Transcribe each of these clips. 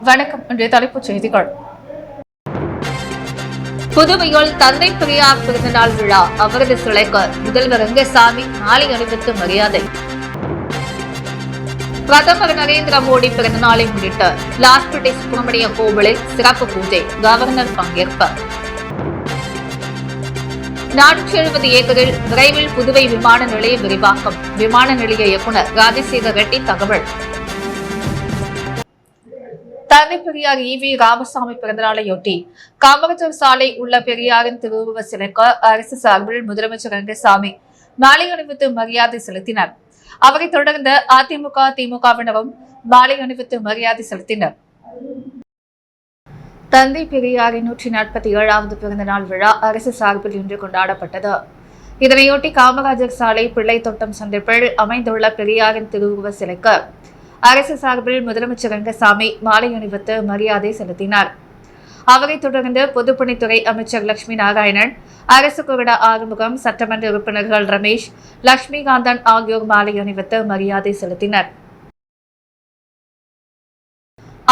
வணக்கம். இன்றைய தலைப்புச் செய்திகள். புதுவையில் தந்தை பெரியார் பிறந்தநாள் விழா. அவரது சிலைக்கு முதல்வர் ரங்கசாமி மாலை அணிவித்து மரியாதை. பிரதமர் நரேந்திர மோடி பிறந்தநாளை முன்னிட்டு லாஸ்பேட்டை சுப்பிரமணிய கோவிலில் சிறப்பு பூஜை. கவர்னர் பங்கேற்பு. 470 ஏக்கரில் விரைவில் புதுவை விமான நிலைய விரிவாக்கம். விமான நிலைய இயக்குநர் ராஜசேகர் ரெட்டி தகவல். தந்தை பெரியார் ஈவி ராமசாமி பிறந்தநாளையொட்டி காமராஜர் சாலை உள்ள பெரியாரின் திருவுருவ சிலைக்கு அரசு சார்பில் முதலமைச்சர் ரங்கசாமி மாலை அணிவித்து மரியாதை செலுத்தினர். அவரைத் தொடர்ந்து அதிமுக திமுகவினரும் மாலை அணிவித்து மரியாதை செலுத்தினர். தந்தை பெரியாரின் 147வது பிறந்தநாள் விழா அரசு சார்பில் இன்று கொண்டாடப்பட்டது. இதனையொட்டி காமராஜர் சாலை பிள்ளை தோட்டம் சந்திப்பில் அமைந்துள்ள பெரியாரின் திருவுருவ சிலைக்கு அரசு சார்பில் முதலமைச்சர் ரங்கசாமி மாலை அணிவித்து மரியாதை செலுத்தினார். அவரைத் தொடர்ந்து பொதுப்பணித்துறை அமைச்சர் லட்சுமி நாராயணன், அரசு கொறடா ஆறுமுகம், சட்டமன்ற உறுப்பினர்கள் ரமேஷ், லட்சுமிகாந்தன் ஆகியோர் மாலை அணிவித்து மரியாதை செலுத்தினர்.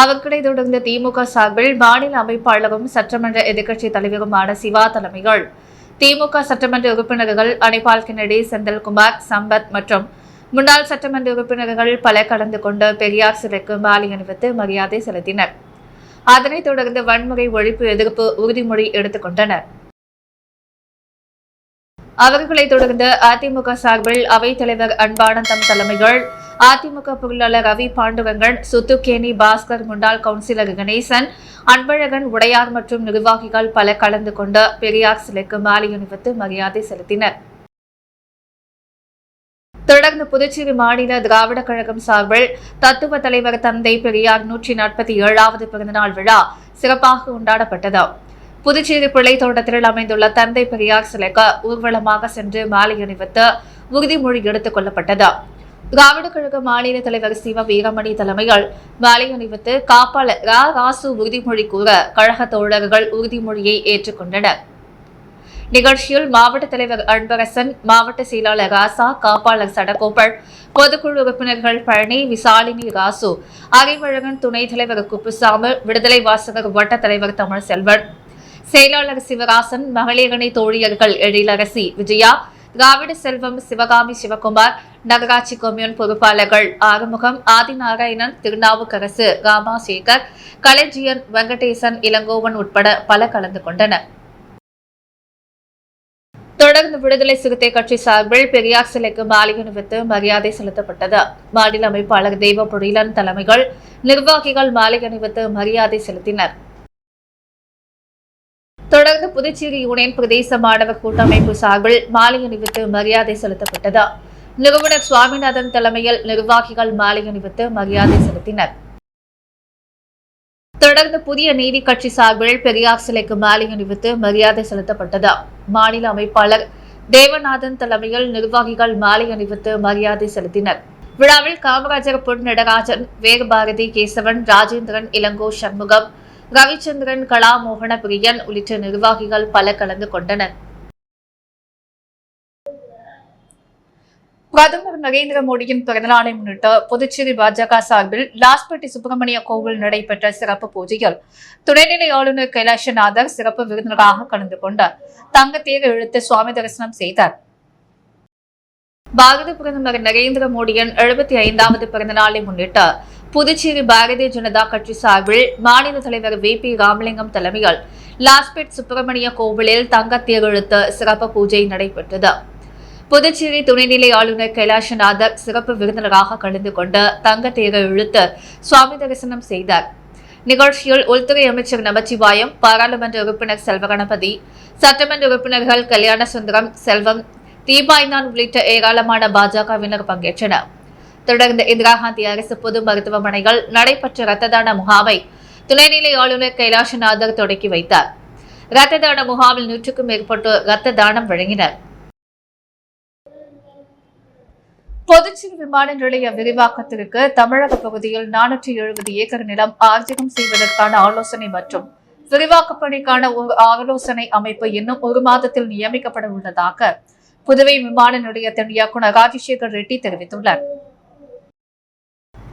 அவர்களை தொடர்ந்து திமுக சார்பில் மாநில அமைப்பாளரும் சட்டமன்ற எதிர்க்கட்சித் தலைவருமான சிவா தலைமையில் திமுக சட்டமன்ற உறுப்பினர்கள் அனிபால் கென்னடி, செந்தில்குமார், சம்பத் மற்றும் முன்னாள் சட்டமன்ற உறுப்பினர்கள் பலர் கலந்து கொண்டு பெரியார் சிலைக்கு மாலை அணிவித்து மரியாதை செலுத்தினர். அதனைத் தொடர்ந்து வன்முறை ஒழிப்பு எதிர்ப்பு உறுதிமொழி எடுத்துக் கொண்டனர். அவர்களைத் தொடர்ந்து அதிமுக சார்பில் அவைத் தலைவர் அன்பானந்தம் தலைமையில் அதிமுக பொருளாளர் ரவி பாண்டுரங்கன், சுத்துக்கேணி பாஸ்கர், முன்னாள் கவுன்சிலர் கணேசன், அன்பழகன், உடையார் மற்றும் நிர்வாகிகள் பலர் கலந்து கொண்டு பெரியார் சிலைக்கு மாலை அணிவித்து மரியாதை செலுத்தினர். தொடர்ந்து புதுச்சேரி மாநில திராவிட கழகம் சார்பில் தத்துவ தலைவர் தந்தை பெரியார் 147வது பிறந்தநாள் விழா சிறப்பாக கொண்டாடப்பட்டது. புதுச்சேரி பிள்ளை தோட்டத்தில் அமைந்துள்ள தந்தை பெரியார் சிலைக்கு ஊர்வலமாக சென்று மாலை அணிவித்து உறுதிமொழி எடுத்துக் கொள்ளப்பட்டது. திராவிட கழக மாநில தலைவர் சிவ வீரமணி தலைமையில் மாலை அணிவித்து காப்பாளர் ராசு உறுதிமொழி கூற கழக தோழர்கள் உறுதிமொழியை ஏற்றுக்கொண்டனர். நிகழ்ச்சியில் மாவட்ட தலைவர் அன்பரசன், மாவட்ட செயலாளர் ராசா, காப்பாளர் சடகோபல், பொதுக்குழு உறுப்பினர்கள் பழனி, விசாலினி, ராசு, அறிவழகன், துணைத் தலைவர் குப்புசாமி, விடுதலை வாசகர் வட்ட தலைவர் தமிழ் செல்வன், செயலாளர் சிவராசன், மகளிரணி தோழியர்கள் எழிலரசி, விஜயா, திராவிட செல்வம், சிவகாமி, சிவகுமார், நகராட்சி கொம்யூன் பொறுப்பாளர்கள் ஆறுமுகம், ஆதிநாராயணன், திருநாவுக்கரசு, ராமாசேகர், கலைஜியன், வெங்கடேசன், இளங்கோவன் உட்பட பலர் கலந்து கொண்டனர். தொடர்ந்து விடுதலை சிறுத்தை கட்சி சார்பில் பெரியார் சிலைக்கு மாலை அணிவித்து மரியாதை செலுத்தப்பட்டது. மாநில அமைப்பாளர் தெய்வ பொழிலன் தலைமைகள் நிர்வாகிகள் மாலை அணிவித்து மரியாதை செலுத்தினர். தொடர்ந்து புதுச்சேரி யூனியன் பிரதேச மாணவர் கூட்டமைப்பு சார்பில் மாலை அணிவித்து மரியாதை செலுத்தப்பட்டது. நிறுவனர் சுவாமிநாதன் தலைமையில் நிர்வாகிகள் மாலை அணிவித்து மரியாதை செலுத்தினர். தொடர்ந்து புதிய நீதி கட்சி சார்பில் பெரியார் சிலைக்கு மாலை அணிவித்து மரியாதை செலுத்தப்பட்டது. மாநில அமைப்பாளர் தேவநாதன் தலைமையில் நிர்வாகிகள் மாலை அணிவித்து மரியாதை செலுத்தினர். விழாவில் காமராஜர், பொன் நடராஜன், வேகபாரதி, கேசவன், ராஜேந்திரன், இளங்கோ, சண்முகம், ரவிச்சந்திரன், கலா, மோகன பிரியன் உள்ளிட்ட நிர்வாகிகள் பலர் கலந்து கொண்டனர். பிரதமர் நரேந்திர மோடியின் பிறந்தநாளை முன்னிட்டு புதுச்சேரி பாஜக சார்பில் லாஸ்பேட்டை சுப்பிரமணிய கோவில் நடைபெற்ற சிறப்பு பூஜையில் துணைநிலை ஆளுநர் கைலாசநாதர் சிறப்பு விருந்தினராக கலந்து கொண்டார். தங்கத்தேர் இழுத்து சுவாமி தரிசனம் செய்தார். பாரத பிரதமர் நரேந்திர மோடியின் 75வது பிறந்தநாளை முன்னிட்டு புதுச்சேரி பாரதிய ஜனதா கட்சி சார்பில் மாநில தலைவர் VP ராமலிங்கம் தலைமையில் லாஸ்பேட் சுப்பிரமணிய கோவிலில் தங்கத்தேர் இழுத்து சிறப்பு பூஜை நடைபெற்றது. புதுச்சேரி துணைநிலை ஆளுநர் கைலாசநாதர் சிறப்பு விருந்தினராக கலந்து கொண்டு தங்கத்தேரை இழுத்து சுவாமி தரிசனம் செய்தார். நிகழ்ச்சியில் உள்துறை அமைச்சர் நமச்சிவாயம், பாராளுமன்ற உறுப்பினர் செல்வகணபதி, சட்டமன்ற உறுப்பினர்கள் கல்யாண சுந்தரம், செல்வம், தீபாய்ந்தான் உள்ளிட்ட ஏராளமான பாஜகவினர் பங்கேற்றனர். தொடர்ந்து இந்திரா காந்தி அரசு பொது மருத்துவமனையில் நடைபெற்ற இரத்த தான முகாமை துணைநிலை ஆளுநர் கைலாசநாதர் தொடக்கி வைத்தார். இரத்த தான முகாமில் 100க்கும் மேற்பட்டோர் இரத்த தானம் வழங்கினர். புதுச்சேரி விமான நிலைய விரிவாக்கத்திற்கு தமிழக பகுதியில் 470 ஏக்கர் நிலம் ஆர்ஜிதம் செய்வதற்கான ஆலோசனை மற்றும் விரிவாக்கப் பணிக்கான ஒரு ஆலோசனை அமைப்பு இன்னும் 1 மாதத்தில் நியமிக்கப்பட உள்ளதாக புதுவை விமான நிலையத்தின் இயக்குநர் ராஜசேகர் ரெட்டி தெரிவித்துள்ளார்.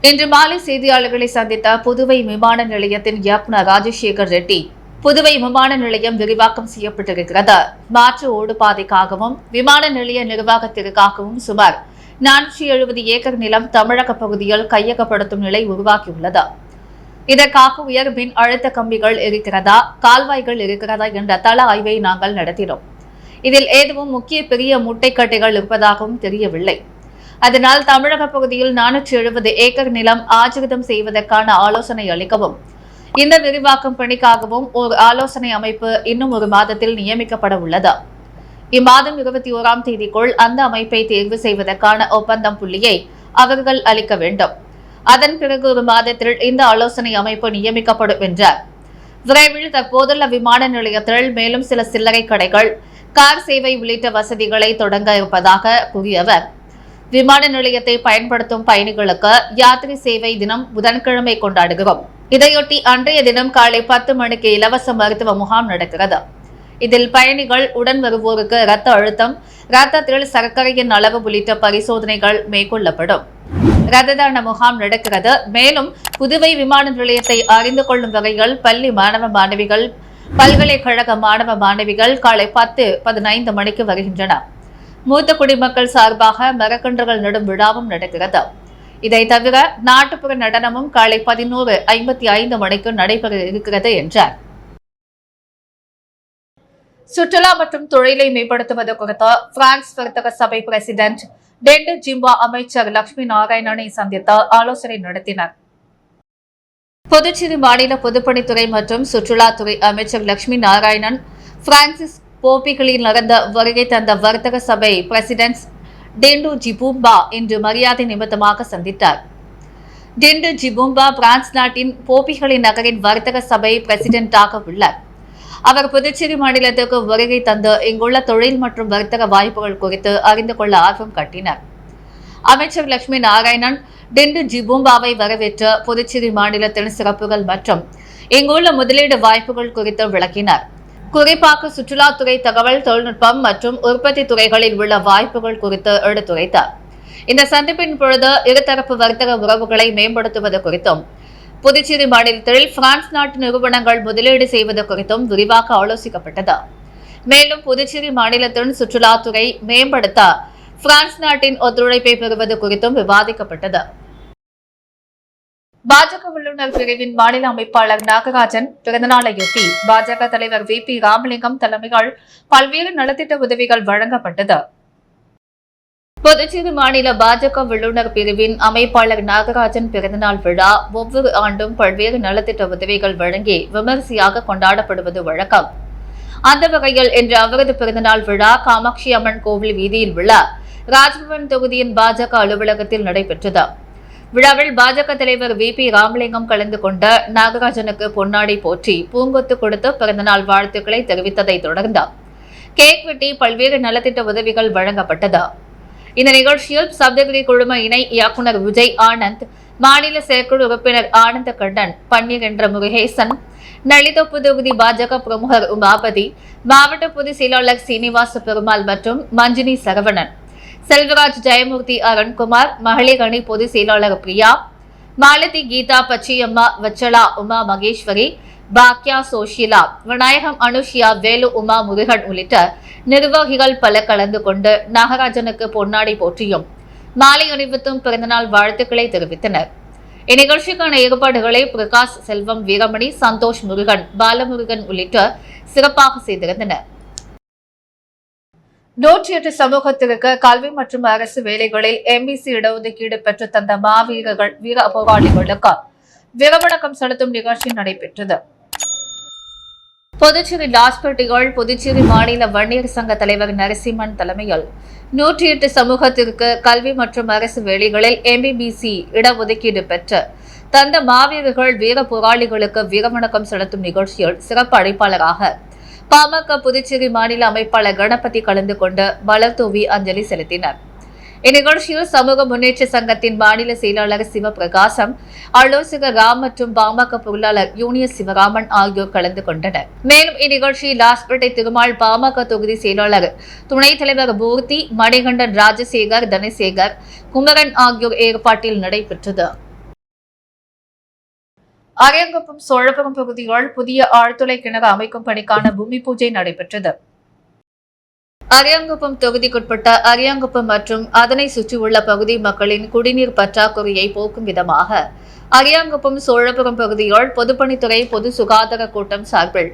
இன்று மாலை செய்தியாளர்களை சந்தித்த புதுவை விமான நிலையத்தின் இயக்குநர் ராஜசேகர் ரெட்டி, புதுவை விமான நிலையம் விரிவாக்கம் செய்யப்பட்டிருக்கிறது. மாற்று ஓடுபாதைக்காகவும் விமான நிலைய நிர்வாகத்திற்காகவும் சுமார் 470 ஏக்கர் நிலம் தமிழக பகுதியில் கையகப்படுத்தும் நிலை உருவாகியுள்ளது. இதற்காக உயர் மின் அழுத்த கம்பிகள் இருக்கிறதா, கால்வாய்கள் இருக்கிறதா என்ற தள ஆய்வை நாங்கள் நடத்தினோம். இதில் எதுவும் முக்கிய பெரிய முட்டைக்கட்டைகள் இருப்பதாகவும் தெரியவில்லை. அதனால் தமிழக பகுதியில் 470 ஏக்கர் நிலம் ஆஜிதம் செய்வதற்கான ஆலோசனை அளிக்கவும், இந்த விரிவாக்கம் பணிக்காகவும் ஒரு ஆலோசனை அமைப்பு இன்னும் ஒரு மாதத்தில் நியமிக்கப்பட உள்ளது. இம்மாதம் 21ஆம் தேதிக்குள் அந்த அமைப்பை தேர்வு செய்வதற்கான ஒப்பந்தம் புள்ளியை அவர்கள் அளிக்க வேண்டும். அதன் பிறகு ஒரு மாதத்தில் இந்த ஆலோசனை அமைப்பு நியமிக்கப்படும் என்றார். விரைவில் தற்போதுள்ள விமான நிலையத்தில் மேலும் சில சில்லறை கடைகள், கார் சேவை உள்ளிட்ட வசதிகளை தொடங்க இருப்பதாக கூறிய அவர், விமான நிலையத்தை பயன்படுத்தும் பயணிகளுக்கு யாத்திரை சேவை தினம் புதன்கிழமை கொண்டாடுகிறோம். இதையொட்டி அன்றைய தினம் காலை 10 மணிக்கு இலவச மருத்துவ முகாம் நடக்கிறது. இதில் பயணிகள் உடன் வருவோருக்கு இரத்த அழுத்தம், இரத்தத்தில் சர்க்கரையின் அளவு உள்ளிட்ட பரிசோதனைகள் மேற்கொள்ளப்படும். இரத்த தான முகாம் நடக்கிறது. மேலும் புதுவை விமான நிலையத்தை அறிந்து கொள்ளும் வகையில் பள்ளி மாணவ மாணவிகள், பல்கலைக்கழக மாணவ மாணவிகள் காலை 10:15 மணிக்கு வருகின்றனர். மூத்த குடிமக்கள் சார்பாக மரக்கன்றுகள் நடும் விழாவும் நடக்கிறது. இதை தவிர நாட்டுப்புற நடனமும் காலை 11:55 மணிக்கு நடைபெற இருக்கிறது என்றார். சுற்றுலா மற்றும் தொழிலை மேம்படுத்துவது குறித்து பிரான்ஸ் வர்த்தக சபை பிரசிடென்ட் டெண்டு ஜிம்பா அமைச்சர் லட்சுமி நாராயணனை சந்தித்து ஆலோசனை நடத்தினர். புதுச்சேரி மாநில பொதுப்பணித்துறை மற்றும் சுற்றுலாத்துறை அமைச்சர் லட்சுமி நாராயணன் பிரான்சிஸ் போப்பிகளில் நடந்த வருகை தந்த வர்த்தக சபை பிரசிடென்ட் டெண்டு ஜிபூம்பா இன்று மரியாதை நிமித்தமாக சந்தித்தார். டெண்டு ஜிபூம்பா பிரான்ஸ் நாட்டின் போப்பிகளின் நகரின் வர்த்தக சபை பிரசிடென்டாக உள்ளார். அவர் புதுச்சேரி மாநிலத்துக்கு வருகை தந்து இங்குள்ள தொழில் மற்றும் வர்த்தக வாய்ப்புகள் குறித்து அறிந்து கொள்ள ஆர்வம் காட்டினார். அமைச்சர் லட்சுமி நாராயணன் டெண்டு ஜிபூம்பாவை வரவேற்று புதுச்சேரி மாநிலத்தின் சிறப்புகள் மற்றும் இங்குள்ள முதலீடு வாய்ப்புகள் குறித்து விளக்கினார். குறிப்பாக சுற்றுலாத்துறை, தகவல் தொழில்நுட்பம் மற்றும் உற்பத்தி துறைகளில் உள்ள வாய்ப்புகள் குறித்து எடுத்துரைத்தார். இந்த சந்திப்பின் பொழுது இருதரப்பு வர்த்தக உறவுகளை மேம்படுத்துவது குறித்தும், புதுச்சேரி மாநிலத்தில் பிரான்ஸ் நாட்டு நிறுவனங்கள் முதலீடு செய்வது குறித்தும் விரிவாக ஆலோசிக்கப்பட்டது. மேலும் புதுச்சேரி மாநிலத்தின் சுற்றுலாத்துறை மேம்படுத்த பிரான்ஸ் நாட்டின் ஒத்துழைப்பை பெறுவது குறித்தும் விவாதிக்கப்பட்டது. பாஜக உள்ளுநர் பிரிவின் மாநில அமைப்பாளர் நாகராஜன் பிறந்தநாளையொட்டி பாஜக தலைவர் VP ராமலிங்கம் தலைமையில் பல்வேறு நலத்திட்ட உதவிகள் வழங்கப்பட்டது. புதுச்சேரி மாநில பாஜக உள்ளுநர் பிரிவின் அமைப்பாளர் நாகராஜன் பிறந்தநாள் விழா ஒவ்வொரு ஆண்டும் பல்வேறு நலத்திட்ட உதவிகள் வழங்கி விமரிசையாக கொண்டாடப்படுவது வழக்கம். அந்த வகையில் இன்று அவரது பிறந்தநாள் விழா காமாட்சி அம்மன் கோவில் வீதியில் உள்ள ராஜ்பவன் தொகுதியின் பாஜக அலுவலகத்தில் நடைபெற்றது. விழாவில் பாஜக தலைவர் VP ராமலிங்கம் கலந்து கொண்ட நாகராஜனுக்கு பொன்னாடை போற்றி பூங்கொத்து கொடுத்து பிறந்தநாள் வாழ்த்துக்களை தெரிவித்ததை தொடர்ந்து கேக் வெட்டி பல்வேறு நலத்திட்ட உதவிகள் வழங்கப்பட்டது. இந்த நிகழ்ச்சியில் சப்தகிரி குழும இணை இயக்குநர் விஜய் ஆனந்த், மாநில செயற்குழு உறுப்பினர் ஆனந்த கண்ணன், பன்னீர் முருகேசன், நளிதோப்பு தொகுதி பாஜக பிரமுகர் உமாபதி, மாவட்ட பொதுச் செயலாளர் சீனிவாச பெருமாள் மற்றும் மஞ்சினி சரவணன், செல்வராஜ், ஜெயமூர்த்தி, அருண்குமார், மகளிர் அணி பொதுச் செயலாளர் பிரியா, மாலதி, கீதா, பச்சியம்மா, வச்சலா, உமா மகேஸ்வரி, பாக்யா, சோஷிலா, விநாயகம், அனுஷியா, வேலு, உமா முருகன் உள்ளிட்ட நிர்வாகிகள் பல கலந்து கொண்டு நாகராஜனுக்கு பொன்னாடை போற்றியும் மாலை அணிவித்தும் பிறந்தநாள் வாழ்த்துக்களை தெரிவித்தனர். இந்நிகழ்ச்சிக்கான ஏற்பாடுகளை பிரகாஷ், செல்வம், வீரமணி, சந்தோஷ், முருகன், பாலமுருகன் உள்ளிட்ட சிறப்பாக செய்திருந்தனர். 108 சமூகத்திற்கு கல்வி மற்றும் அரசு வேலைகளில் MBC இடஒதுக்கீடு பெற்று தந்த வீர போராளிகளுக்கு வீரவணக்கம் செலுத்தும் நிகழ்ச்சி நடைபெற்றது. புதுச்சேரி லாஸ்பேட்டையில் புதுச்சேரி மாநில வன்னியர் சங்க தலைவர் நரசிம்மன் தலைமையில் 108 சமூகத்திற்கு கல்வி மற்றும் அரசு வேலைகளில் MBC இடஒதுக்கீடு பெற்று தந்த மாவீரர்கள் வீர போராளிகளுக்கு வீரவணக்கம் செலுத்தும் நிகழ்ச்சியில் சிறப்பு அழைப்பாளராக பாமக புதுச்சேரி மாநில அமைப்பாளர் கணபதி கலந்து கொண்டு மலர் தூவி அஞ்சலி செலுத்தினர். இந்நிகழ்ச்சியில் சமூக முன்னேற்ற சங்கத்தின் மாநில செயலாளர் சிவபிரகாசம், ஆலோசகர் ராம் மற்றும் பாமக பொருளாளர் யூனியஸ் சிவராமன் ஆகியோர் கலந்து கொண்டனர். மேலும் இந்நிகழ்ச்சியில் லாஸ்பேட்டை திருமால் பாமக தொகுதி செயலாளர் துணைத் தலைவர் மூர்த்தி, மணிகண்டன், ராஜசேகர், தனசேகர், குமரன் ஆகியோர் ஏற்பாட்டில் நடைபெற்றது. அரியங்குப்பம் சோழபுரம் பகுதியில் புதிய ஆழ்துளை கிணறு அமைக்கும் பணிக்கான பூமி பூஜை நடைபெற்றது. அரியாங்குப்பம் தொகுதிக்குட்பட்ட அரியாங்குப்பம் மற்றும் அதனை சுற்றியுள்ள பகுதி மக்களின் குடிநீர் பற்றாக்குறையை போக்கும் விதமாக அரியாங்குப்பம் சோழபுரம் பகுதியில் பொதுப்பணித்துறை பொது சுகாதார கூட்டம் சார்பில்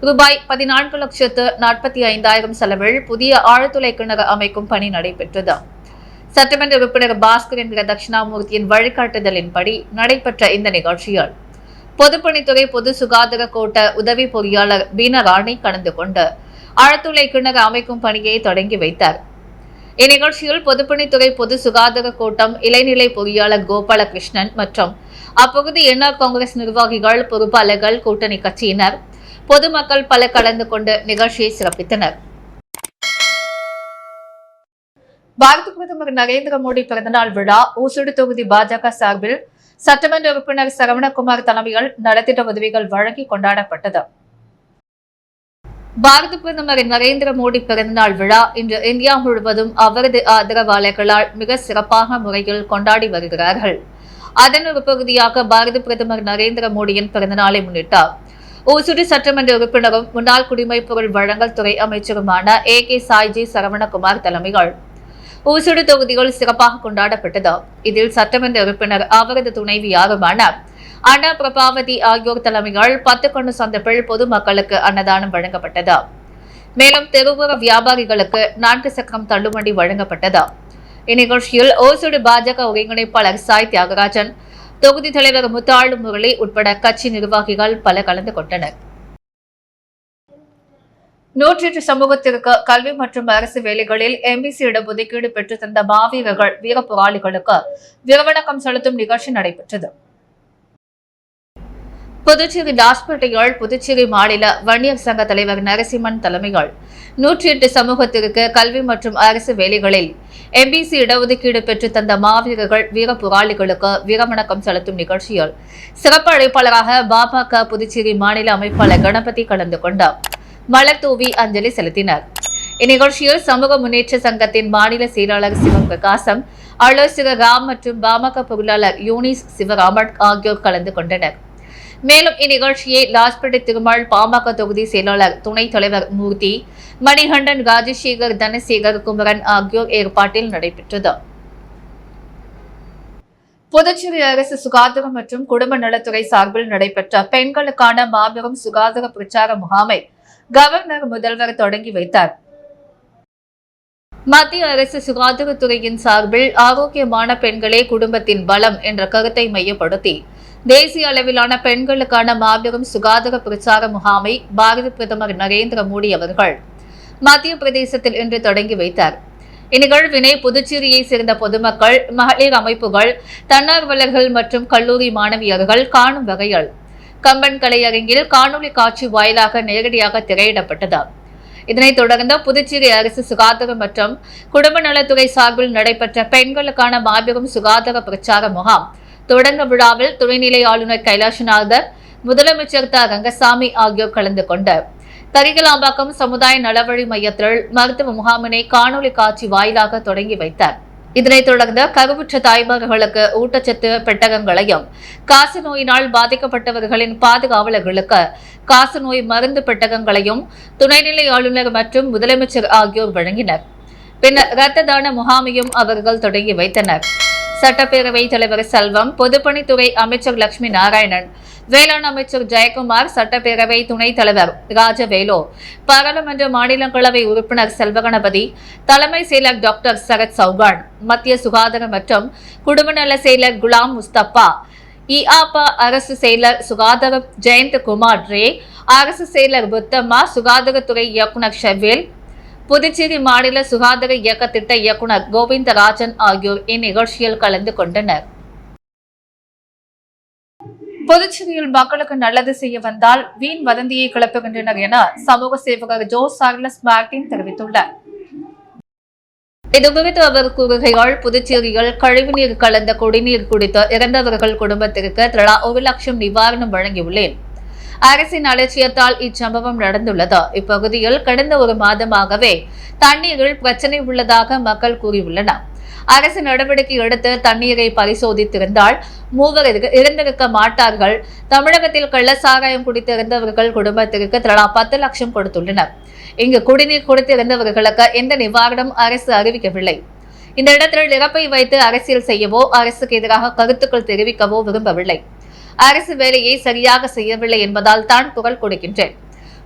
ரூபாய் 14,45,000 செலவில் புதிய ஆழ்துளை கிணறு அமைக்கும் பணி நடைபெற்றது. சட்டமன்ற உறுப்பினர் பாஸ்கர் என்கிற தட்சிணாமூர்த்தியின் வழிகாட்டுதலின்படி நடைபெற்ற இந்த நிகழ்ச்சியில் பொதுப்பணித்துறை பொது சுகாதார கோட்ட உதவி பொறியாளர் பீனராணி கலந்து கொண்டு ஆழ்துளை கிணறு அமைக்கும் பணியை தொடங்கி வைத்தார். இந்நிகழ்ச்சியில் பொதுப்பணித்துறை பொது சுகாதார கோட்டம் இளைநிலை பொறியாளர் கோபாலகிருஷ்ணன் மற்றும் அப்பகுதி என்ஆர் காங்கிரஸ் நிர்வாகிகள், பொறுப்பாளர்கள், கூட்டணி கட்சியினர், பொதுமக்கள் பலர் கலந்து கொண்டு நிகழ்ச்சியை சிறப்பித்தனர். பாரத பிரதமர் நரேந்திர மோடி பிறந்தநாள் விழா ஊசுடு தொகுதி பாஜக சார்பில் சட்டமன்ற உறுப்பினர் சரவணகுமார் தலைமையில் நலத்திட்ட உதவிகள் வழங்கி கொண்டாடப்பட்டது. பாரத பிரதமர் நரேந்திர மோடி பிறந்தநாள் விழா இன்று இந்தியா முழுவதும் அவரது ஆதரவாளர்களால் மிக சிறப்பான முறையில் கொண்டாடி வருகிறார்கள். அதன் ஒரு பகுதியாக பாரத பிரதமர் நரேந்திர மோடியின் பிறந்தநாளை முன்னிட்டு ஊசுடு சட்டமன்ற உறுப்பினரும் முன்னாள் குடிமைப் பொருள் வழங்கல் துறை அமைச்சருமான AK சாய்ஜி சரவணகுமார் தலைமையில் ஊசுடு தொகுதிகள் சிறப்பாக கொண்டாடப்பட்டது. இதில் சட்டமன்ற உறுப்பினர், அவரது துணைவியாருமான அண்ணா பிரபாவதி ஆகியோர் தலைமையில் 10 கண்ணு சந்தப்பில் பொதுமக்களுக்கு அன்னதானம் வழங்கப்பட்டது. மேலும் தெருவோர வியாபாரிகளுக்கு 4 சக்கரம் தள்ளுவண்டி வழங்கப்பட்டது. இந்நிகழ்ச்சியில் ஓசுடு பாஜக ஒருங்கிணைப்பாளர் சாய் தியாகராஜன், தொகுதி தலைவர் முத்தாளு முரளி உட்பட கட்சி நிர்வாகிகள் பல கலந்து கொண்டனர். 108 சமூகத்திற்கு கல்வி மற்றும் அரசு வேலைகளில் MBC இடஒதுக்கீடு பெற்று தந்த மாவீரர்கள், வீர போராளிகளுக்கு வீரவணக்கம் செலுத்தும் நிகழ்ச்சி நடைபெற்றது. புதுச்சேரி லாஸ்பேட்டையில் புதுச்சேரி மாநில வன்னியர் சங்க தலைவர் நரசிம்மன் தலைமையில் 108 சமூகத்திற்கு கல்வி மற்றும் அரசு வேலைகளில் MBC இடஒதுக்கீடு பெற்று தந்த மாவீரர்கள், வீர போராளிகளுக்கு வீரவணக்கம் செலுத்தும் நிகழ்ச்சியில் சிறப்பு அழைப்பாளராக பாமக புதுச்சேரி மாநில அமைப்பாளர் கணபதி கலந்து கொண்டார். மலர் தூவி அஞ்சலி செலுத்தினர். இந்நிகழ்ச்சியில் சமூக முன்னேற்ற சங்கத்தின் மாநில செயலாளர் சிவபிரகாசம், ஆலோசகர் ராம் மற்றும் பாமக பொருளாளர் யூனிஸ் சிவராமன் ஆகியோர் கலந்து கொண்டனர். மேலும் இந்நிகழ்ச்சியை லாஸ்பேட்டை திருமால் பாமக தொகுதி செயலாளர் துணைத் தலைவர் மூர்த்தி, மணிகண்டன், ராஜசேகர், தனசேகர், குமரன் ஆகியோர் ஏற்பாட்டில் நடைபெற்றது. புதுச்சேரி அரசு சுகாதாரம் மற்றும் குடும்ப நலத்துறை சார்பில் நடைபெற்ற பெண்களுக்கான மாபெரும் சுகாதார பிரச்சார முகாமை கவர்னர் முதல்வர் தொடங்கி வைத்தார். மத்திய அரசு சுகாதாரத்துறையின் சார்பில் ஆரோக்கியமான பெண்களே குடும்பத்தின் பலம் என்ற கருத்தை மையப்படுத்தி தேசிய அளவிலான பெண்களுக்கான மாபெரும் சுகாதார பிரச்சார முகாமை பாரத பிரதமர் நரேந்திர மோடி அவர்கள் மத்திய பிரதேசத்தில் இன்று தொடங்கி வைத்தார். இந்நிகழ்வினை புதுச்சேரியை சேர்ந்த பொதுமக்கள், மகளிர் அமைப்புகள், தன்னார்வலர்கள் மற்றும் கல்லூரி மாணவியர்கள் காணும் வகையில் கம்பன் கலையரங்கில் காணொலி காட்சி வாயிலாக நேரடியாக திரையிடப்பட்டது. இதனைத் தொடர்ந்து புதுச்சேரி அரசு சுகாதாரம் மற்றும் குடும்ப நலத்துறை சார்பில் நடைபெற்ற பெண்களுக்கான மாபெரும் சுகாதார பிரச்சார முகாம் தொடங்க விழாவில் துணைநிலை ஆளுநர் கைலாஷ்நாதர், முதலமைச்சர் த. ரங்கசாமி ஆகியோர் கலந்து கொண்டு கரிகலாம்பாக்கம் சமுதாய நலவழி மையத்தில் மருத்துவ முகாமினை காணொலி காட்சி வாயிலாக தொடங்கி வைத்தார். இதனைத் தொடர்ந்து கருவுற்ற தாய்மார்களுக்கு ஊட்டச்சத்து பெட்டகங்களையும், காசநோயினால் பாதிக்கப்பட்டவர்களின் பாதுகாவலர்களுக்கு காசநோய் மருந்து பெட்டகங்களையும் துணைநிலை ஆளுநர் மற்றும் முதலமைச்சர் ஆகியோர் வழங்கினர். பின்னர் இரத்த தான முகாமையும் அவர்கள் தொடங்கி வைத்தனர். சட்டப்பேரவை தலைவர் செல்வம், பொதுப்பணித்துறை அமைச்சர் லட்சுமி நாராயணன், வேளாண் அமைச்சர் ஜெயக்குமார், சட்டப்பேரவை துணைத் தலைவர் ராஜவேலு, பாராளுமன்ற மாநிலங்களவை உறுப்பினர் செல்வகணபதி, தலைமை செயலர் டாக்டர் சரத் சௌகான், மத்திய சுகாதார மற்றும் குடும்ப நல செயலர் குலாம் முஸ்தபா, இஆபா அரசு செயலர் சுகாதார ஜெயந்த்குமார் ரே, அரசு செயலர் புத்தம்மா, சுகாதாரத்துறை இயக்குநர் ஷெவேல், புதுச்சேரி மாநில சுகாதார இயக்க திட்ட இயக்குநர் கோவிந்தராஜன் ஆகியோர் இந்நிகழ்ச்சியில் கலந்து கொண்டனர். புதுச்சேரியில் மக்களுக்கு நல்லது செய்ய வந்தால் வீண் வதந்தியை கிளப்புகின்றனர் என சமூக சேவகர் ஜோ சார்லஸ் மார்டின் தெரிவித்துள்ளார். இதுகுறித்து அவர் கூறுகையால், புதுச்சேரியில் கழிவுநீர் கலந்த குடிநீர் குடித்து இறந்தவர்கள் குடும்பத்திற்கு தலா 1 லட்சம் நிவாரணம் வழங்கியுள்ளேன். அரசின் அலட்சியத்தால் இச்சம்பவம் நடந்துள்ளது. இப்பகுதியில் கடந்த 1 மாதமாகவே தண்ணீரில் பிரச்சனை உள்ளதாக மக்கள் கூறியுள்ளனர். அரசு நடவடிக்கை எடுத்து தண்ணீரை பரிசோதித்திருந்தால் மூவர் இருந்திருக்க மாட்டார்கள். தமிழகத்தில் கள்ளச்சாராயம் குடித்திருந்தவர்கள் குடும்பத்திற்கு தலா 10 லட்சம் கொடுத்துள்ளனர். இங்கு குடிநீர் குடித்திருந்தவர்களுக்கு எந்த நிவாரணம் அரசு அறிவிக்கவில்லை. இந்த இடத்தில் இறப்பை வைத்து அரசியல் செய்யவோ அரசுக்கு எதிராக கருத்துக்கள் தெரிவிக்கவோ விரும்பவில்லை. அரசு வேலையை சரியாக செய்யவில்லை என்பதால் தான் குரல் கொடுக்கின்றேன்.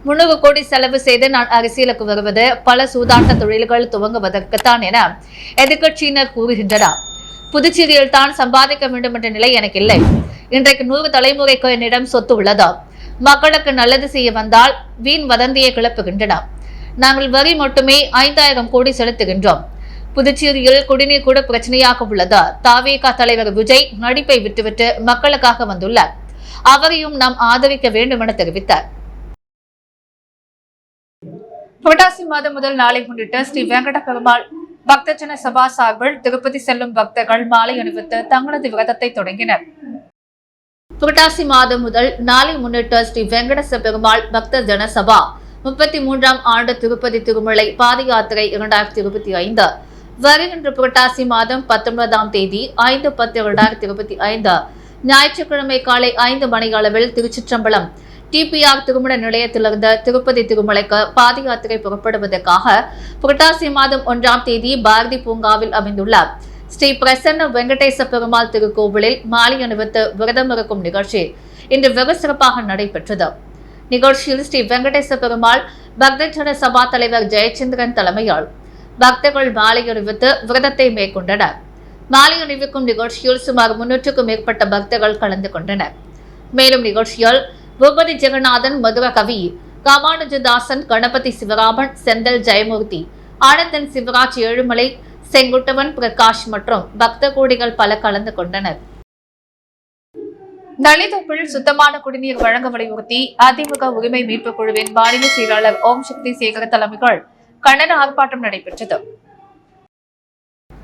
300 கோடி செலவு செய்து நான் அரசியலுக்கு வருவது பல சூதாட்ட தொழில்கள் துவங்குவதற்குத்தான் என எதிர்க்கட்சியினர் கூறுகின்றனர். புதுச்சேரியில் தான் சம்பாதிக்க வேண்டும் என்ற நிலை எனக்கு இல்லை. இன்றைக்கு 100 தலைமுறைக்கு என்னிடம் சொத்து உள்ளது. மக்களுக்கு நல்லது செய்ய வந்தால் வீண் வதந்தியை கிளப்புகின்றன. நாங்கள் வரி மட்டுமே 5000 கோடி செலுத்துகின்றோம். புதுச்சேரியில் குடிநீர் கூட பிரச்சனையாக உள்ளது. தவிக தலைவர் விஜய் நடிப்பை விட்டுவிட்டு மக்களுக்காக வந்துள்ளார். அவரையும் நாம் ஆதரிக்க வேண்டும் என தெரிவித்தார். புரட்டாசி மாதம் முதல் நாளை முன்னிட்டு ஸ்ரீ வெங்கட பெருமாள் பக்தஜன சபா சார்பில் திருப்பதி செல்லும் பக்தர்கள் மாலை அணிவித்து தங்களது விரதத்தை தொடங்கினர். புரட்டாசி மாதம் முதல் நாளை முன்னிட்டு ஸ்ரீ வெங்கட பெருமாள் பக்த ஜன சபா 33ஆம் ஆண்டு திருப்பதி திருமலை பாத யாத்திரை 2025 வருகின்ற புரட்டாசி மாதம் 19ஆம் தேதி 5/10/2025 ஞாயிற்றுக்கிழமை காலை 5 மணி அளவில் திருச்சிற்றம்பலம் டிபிஆர் திருமண நிலையத்திலிருந்து திருப்பதி திருமலைக்கு பாத யாத்திரை புறப்படுவதற்காக புரட்டாசி மாதம் 1ஆம் தேதி பாரதி பூங்காவில் அமைந்துள்ள ஸ்ரீ பிரசன்ன வெங்கடேச பெருமாள் திருக்கோவிலில் மாலை அணிவித்து விரதம் இருக்கும் நிகழ்ச்சி இன்று வெகு சிறப்பாக நடைபெற்றது. நிகழ்ச்சியில் ஸ்ரீ வெங்கடேச பெருமாள் பக்தஜன சபா தலைவர் ஜெயச்சந்திரன் தலைமையால் பக்தர்கள் மாலை அணிவித்து விரதத்தை மேற்கொண்டனர். மாலை அணிவிக்கும் நிகழ்ச்சியில் சுமார் 300க்கும் மேற்பட்ட பக்தர்கள் கலந்து கொண்டனர். மேலும் நிகழ்ச்சியில் பூபதி ஜெகநாதன், மதுர கவி, ராமானுஜதாசன், கணபதி சிவராமன், செந்தல் ஜெயமூர்த்தி, ஆனந்தன் சிவராஜ், ஏழுமலை, செங்குட்டவன், பிரகாஷ் மற்றும் பக்த கோடிகள் பல கலந்து கொண்டனர். நளிதோப்பில் சுத்தமான குடிநீர் வழங்க வலியுறுத்தி அதிமுக உரிமை மீட்புக் குழுவின் மாநில செயலாளர் ஓம் சக்தி சேகர தலைமைகள் கண்டன ஆர்ப்பாட்டம் நடைபெற்றது.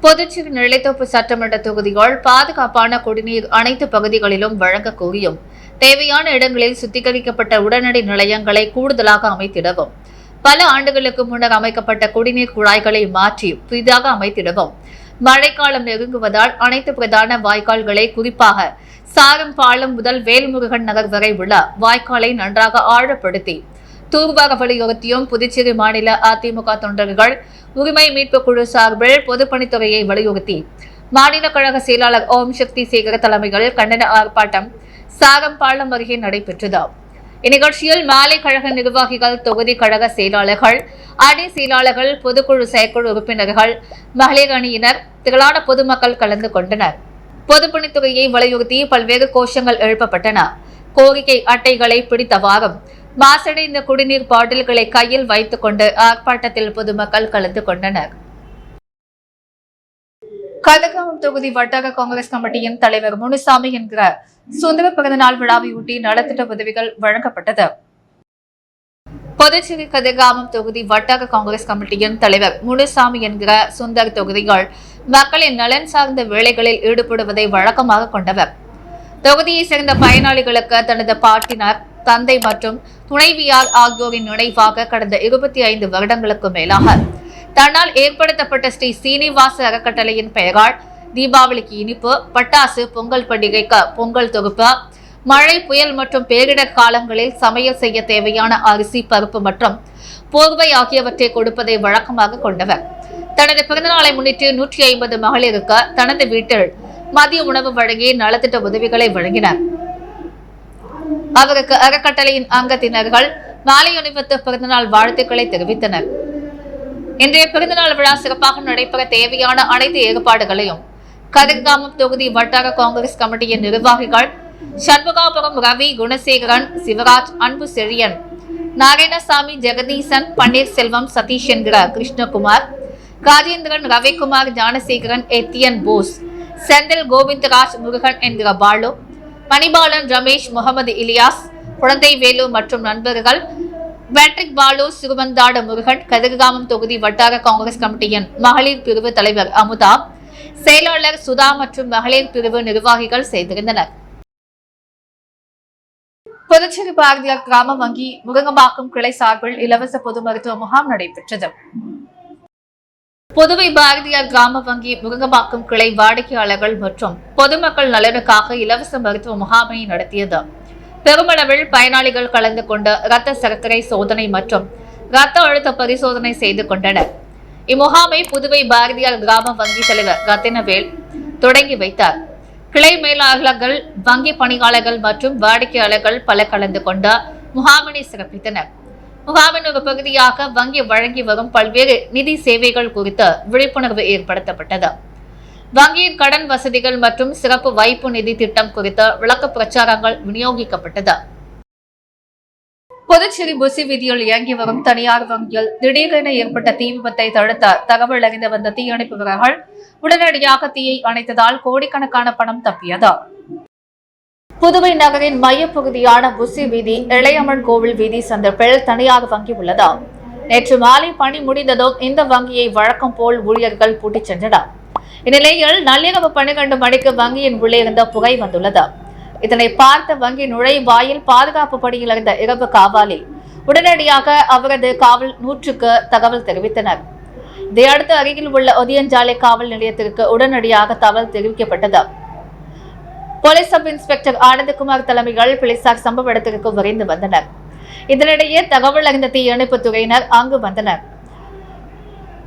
புதுச்சேரி நளிதோப்பு சட்டமன்ற தொகுதிகள் பாதுகாப்பான குடிநீர் அனைத்து பகுதிகளிலும் வழங்க கோரியும் தேவையான இடங்களில் சுத்திகரிக்கப்பட்ட உடனடி நிலையங்களை கூடுதலாக அமைத்திடவும், பல ஆண்டுகளுக்கு முன்னர் அமைக்கப்பட்ட குடிநீர் குழாய்களை மாற்றி புதிதாக அமைத்திடவும், மழைக்காலம் நெருங்குவதால் அனைத்து பிரதான வாய்க்கால்களை குறிப்பாக சாரம் பாலம் முதல் வேல்முருகன் நகர் வரை உள்ள வாய்க்காலை நன்றாக ஆழப்படுத்தி தூர்வார வலியுறுத்தியும் புதுச்சேரி மாநில அதிமுக தொண்டர்கள் உரிமை மீட்பு குழு சார்பில் பொதுப்பணித்துறையை வலியுறுத்தி மாநில கழக செயலாளர் ஓம் சக்தி சேகர தலைமையில் கண்டன ஆர்ப்பாட்டம் சாரம்பாலம் அருகே நடைபெற்றது. இந்நிகழ்ச்சியில் மாலை கழக நிர்வாகிகள், தொகுதி கழக செயலாளர்கள், அணி செயலாளர்கள், பொதுக்குழு செயற்குழு உறுப்பினர்கள், மகளிர் அணியினர், திரளான பொதுமக்கள் கலந்து கொண்டனர். பொதுப்பணித்துறையை வலியுறுத்தி பல்வேறு கோஷங்கள் எழுப்பப்பட்டன. கோரிக்கை அட்டைகளை பிடித்தவாறும் மாசடைந்த குடிநீர் பாட்டில்களை கையில் வைத்துக் கொண்டு ஆர்ப்பாட்டத்தில் பொதுமக்கள் கலந்து கொண்டனர். கதிர்காமம் தொகுதி வட்டார காங்கிரஸ் கமிட்டியின் தலைவர் முனுசாமி என்கிற சுந்தர பிறந்தநாள் விழாவையொட்டி நலத்திட்ட உதவிகள் வழங்கப்பட்டது. புதுச்சேரி கதிர்காமம் தொகுதி வட்டார காங்கிரஸ் கமிட்டியின் தலைவர் முனுசாமி என்கிற சுந்தர் தொகுதிகள் மக்களின் நலன் சார்ந்த வேலைகளில் ஈடுபடுவதை வழக்கமாக கொண்டவர். தொகுதியை சேர்ந்த பயனாளிகளுக்கு தனது பாட்டினார், தந்தை மற்றும் துணைவியார் ஆகியோரின் நினைவாக கடந்த 25 வருடங்களுக்கு மேலாக தன்னால் ஏற்படுத்தப்பட்ட ஸ்ரீ சீனிவாச அறக்கட்டளையின் பெயரால் தீபாவளிக்கு இனிப்பு, பட்டாசு, பொங்கல் பண்டிகைக்கு பொங்கல் தொகுப்பு, மழை, புயல் மற்றும் பேரிடர் காலங்களில் சமையல் செய்ய தேவையான அரிசி, பருப்பு மற்றும் போர்வை ஆகியவற்றை கொடுப்பதை வழக்கமாக கொண்டவர். தனது பிறந்தநாளை முன்னிட்டு 150 மகளிருக்கு தனது வீட்டில் மதிய உணவு வழங்கி நலத்திட்ட உதவிகளை வழங்கினார். அவருக்கு அறக்கட்டளையின் அங்கத்தினர்கள் மாலை அணிவித்து பிறந்தநாள் வாழ்த்துக்களை தெரிவித்தனர். இன்றைய பிறந்தநாள் விழா சிறப்பாக நடைபெற தேவையான அனைத்து ஏற்பாடுகளையும் கதிர்காமம் தொகுதி வட்டார காங்கிரஸ் கமிட்டியின் நிர்வாகிகள் சண்முகாபுரம் ரவி, குணசேகரன், சிவராஜ், அன்பு செழியன், நாராயணசாமி, ஜெகதீசன், பன்னீர்செல்வம், சதீஷ் என்கிற கிருஷ்ணகுமார், ராஜேந்திரன், ரவிக்குமார், ஞானசேகரன், எத்தியன் போஸ், செந்தில், கோவிந்தராஜ், முருகன் என்கிற பாலு, மணிபாலன், ரமேஷ், முகமது இலியாஸ், குழந்தை வேலு மற்றும் நண்பர்கள், பேட்ரிக் பாலு, சிறுவந்தாடு முருகன், கதிர்காமம் தொகுதி வட்டார காங்கிரஸ் கமிட்டியின் மகளிர் பிரிவு தலைவர் அமுதா, செயலாளர் சுதா மற்றும் மகளிர் பிரிவு நிர்வாகிகள் செய்திருந்தனர். புதுச்சேரி பாரதியார் கிராம வங்கி முருங்கம்பாக்கம் கிளை சார்பில் இலவச பொது மருத்துவ முகாம் நடைபெற்றது. புதுவை பாரதியார் கிராம வங்கி முருங்கம்பாக்கம் கிளை வாடிக்கையாளர்கள் மற்றும் பொதுமக்கள் நலனுக்காக இலவச மருத்துவ முகாமை நடத்தியது. பெருமளவில் பயனாளிகள் கலந்து கொண்டு இரத்த சர்க்கரை சோதனை மற்றும் இரத்த அழுத்த பரிசோதனை செய்து கொண்டனர். இம்முகாமை புதுவை பாரதியார் கிராம வங்கி தலைவர் ரத்தினவேல் தொடங்கி வைத்தார். கிளை மேலாளர்கள், வங்கி பணியாளர்கள் மற்றும் வாடிக்கையாளர்கள் பல கலந்து கொண்ட முகாமினை சிறப்பித்தனர். முகாமின் ஒரு பகுதியாக வங்கி வழங்கி வரும் பல்வேறு நிதி சேவைகள் குறித்து விழிப்புணர்வு ஏற்படுத்தப்பட்டது. வங்கியின் கடன் வசதிகள் மற்றும் சிறப்பு வைப்பு நிதி திட்டம் குறித்த விளக்க பிரச்சாரங்கள் விநியோகிக்கப்பட்டது. புதுச்சேரி புசி வீதியில் இயங்கி வரும் தனியார் வங்கியில் திடீரென ஏற்பட்ட தீ விபத்தை தடுத்த தகவல் அறிந்து வந்த தீயணைப்பு வீரர்கள் உடனடியாக தீயை அணைத்ததால் கோடிக்கணக்கான பணம் தப்பியது. புதுவை நகரின் மையப்பகுதியான புசி வீதி, இளையம்மன் கோவில் வீதி சந்திப்பில் தனியார் வங்கி உள்ளது. நேற்று மாலை பணி முடிந்ததும் இந்த வங்கியை வழக்கம் போல் ஊழியர்கள் பூட்டிச் சென்றனர். இந்நிலையில் நள்ளிரவு 12 மணிக்கு வங்கியின் உள்ளே இருந்த புகை வந்துள்ளது. இதனை பார்த்த வங்கி நுழைவாயில் பாதுகாப்பு பணியில் இருந்த இரவு காவலி உடனடியாக அவரது காவல் 100க்கு தகவல் தெரிவித்தனர். இதையடுத்து அருகில் உள்ள ஒதியஞ்சாலை காவல் நிலையத்திற்கு உடனடியாக தகவல் தெரிவிக்கப்பட்டது. போலீஸ் சப் இன்ஸ்பெக்டர் ஆனந்தகுமார் தலைமையில் போலீசார் சம்பவ இடத்திற்கு விரைந்து வந்தனர். இதனிடையே தகவல் அறிந்த தீயணைப்பு துறையினர் அங்கு வந்தனர்.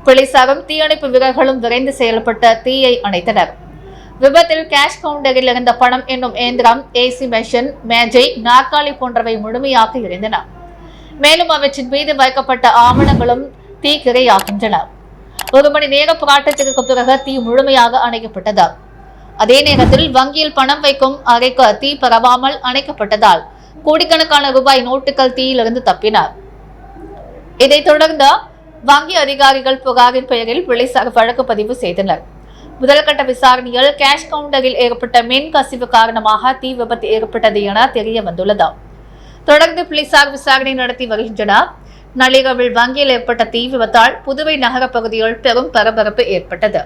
போலீசாரும் தீயணைப்பு வீரர்களும் விரைந்து செயல்பட்ட தீயை அணைத்தனர். விபத்தில் கேஷ் கவுண்டரில் இருந்த பணம் என்னும் இயந்திரம், ஏசி மெஷின், மேஜை, நாற்காலி போன்றவை முழுமையாக எரிந்தன. மேலும் அவற்றின் மீது வைக்கப்பட்ட ஆவணங்களும் தீக்கிரையாகின்றன. 1 மணி நேர போராட்டத்திற்கு பிறகு தீ முழுமையாக அணைக்கப்பட்டது. அதே நேரத்தில் வங்கியில் பணம் வைக்கும் அறைக்கு தீ பரவாமல் அணைக்கப்பட்டதால் கோடிக்கணக்கான ரூபாய் நோட்டுகள் தீயிலிருந்து தப்பினார். இதைத் தொடர்ந்து வங்கி அதிகாரிகள் புகாரின் பெயரில் போலீசார் வழக்கு பதிவு செய்தனர். முதல்கட்ட விசாரணையில் கேஷ் கவுண்டரில் ஏற்பட்ட மின் கசிவு காரணமாக தீ விபத்து ஏற்பட்டது என தெரிய வந்துள்ளது. தொடர்ந்து போலீசார் விசாரணை நடத்தி வருகின்றனர். நள்ளிரவில் வங்கியில் ஏற்பட்ட தீ விபத்தால் புதுவை நகர பகுதியில் பெரும் பரபரப்பு ஏற்பட்டது.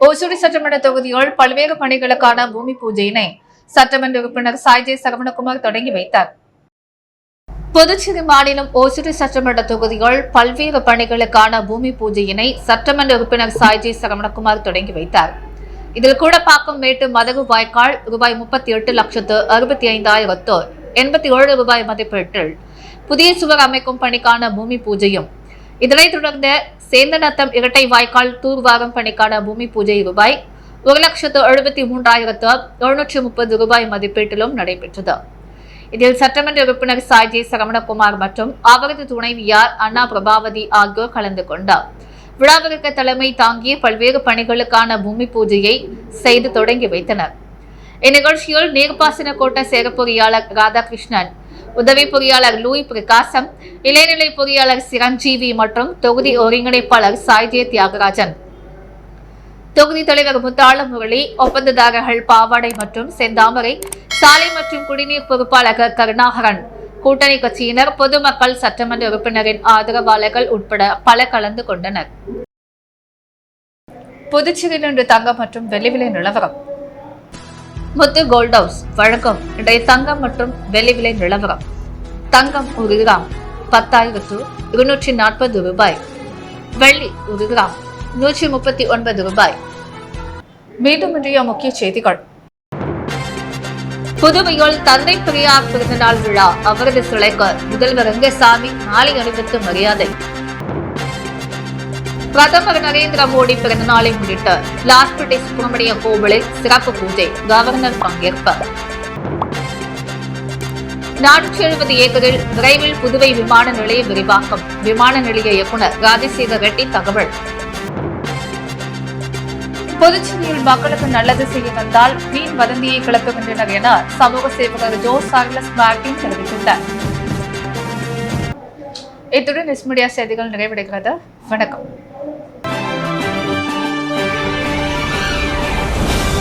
ஓசூரி சட்டமன்ற தொகுதியில் பல்வேறு பணிகளுக்கான பூமி பூஜையினை சட்டமன்ற உறுப்பினர் சாய்ஜே சரவணகுமார் தொடங்கி வைத்தார். புதுச்சேரி மாநிலம் ஓசூரி சட்டமன்ற தொகுதியில் பல்வேறு பணிகளுக்கான பூமி பூஜையினை சட்டமன்ற உறுப்பினர் சாய்ஜே சரவணகுமார் தொடங்கி வைத்தார். இதில் கூடப்பாக்கம் மேட்டு மதகு வாய்க்கால் ரூபாய் 38,65,87 ரூபாய் மதிப்பீட்டில் புதிய சுவர் அமைக்கும் பணிக்கான பூமி பூஜையும், இதனைத் தொடர்ந்து சேந்தநத்தம் இரட்டை வாய்க்கால் தூர்வாரும் பணிக்கான பூமி பூஜை ரூபாய் 1,73,730 ரூபாய் மதிப்பீட்டிலும் நடைபெற்றது. இதில் சட்டமன்ற உறுப்பினர் சாய்ஜே சரவணகுமார் மற்றும் அவரது துணைவியார் அண்ணா பிரபாவதி ஆகியோர் கலந்து கொண்டார். விழாவிற்கு தலைமை தாங்கிய பல்வேறு பணிகளுக்கான பூமி பூஜையை செய்து தொடங்கி வைத்தனர். இந்நிகழ்ச்சியில் நீர்ப்பாசன கோட்ட சேர பொறியாளர் ராதாகிருஷ்ணன், உதவி பொறியாளர் லூயி பிரகாசம், இளைநிலை பொறியாளர் சிரஞ்சீவி மற்றும் தொகுதி ஒருங்கிணைப்பாளர் சாய்ஜே தியாகராஜன், தொகுதி தலைவர் முத்தாள முரளி, ஒப்பந்ததாரர்கள் பாவாடை மற்றும் செந்தாமரை, சாலை மற்றும் குடிநீர் பொறுப்பாளர் கருணாகரன், கூட்டணி கட்சியினர், பொதுமக்கள், சட்டமன்ற உறுப்பினரின் ஆதரவாளர்கள் உட்பட பல கலந்து கொண்டனர். புதுச்சேரியில் இன்று தங்கம் மற்றும் வெள்ளி விலை நிலவரம். முத்து கோல்ட் ஹவுஸ் வழக்கம் இன்றைய தங்கம் மற்றும் வெள்ளி விலை நிலவரம். தங்கம் 1 கிராம் 10,240 ரூபாய். வெள்ளி 1 கிராம் 139 ரூபாய். மீண்டும் இன்றைய முக்கிய செய்திகள். புதுவையில் தந்தை பெரியார் பிறந்தநாள் விழா, அவரது சிலைக்கு முதல்வர் ரங்கசாமி மாலை அணிவித்து மரியாதை. பிரதமர் நரேந்திர மோடி பிறந்தநாளை முன்னிட்டு லாஸ்பேட்டை சுப்பிரமணிய கோவிலில் சிறப்பு பூஜை, கவர்னர் பங்கேற்பு. 470 ஏக்கரில் விரைவில் புதுவை விமான நிலைய விரிவாக்கம், விமான நிலைய இயக்குநர் ராஜசேகர் ரெட்டி தகவல். புதுச்சேரியில் மக்களுக்கு நல்லது செய்ய வந்தால் வீண் வதந்தியை கிளப்புகின்றனர் என சமூக சேவகர் ஜோ சார்லஸ் மார்டின் தெரிவித்துள்ளார். இத்துடன் நியூஸ் மீடியா செய்திகள் நிறைவடைகிறது. வணக்கம்.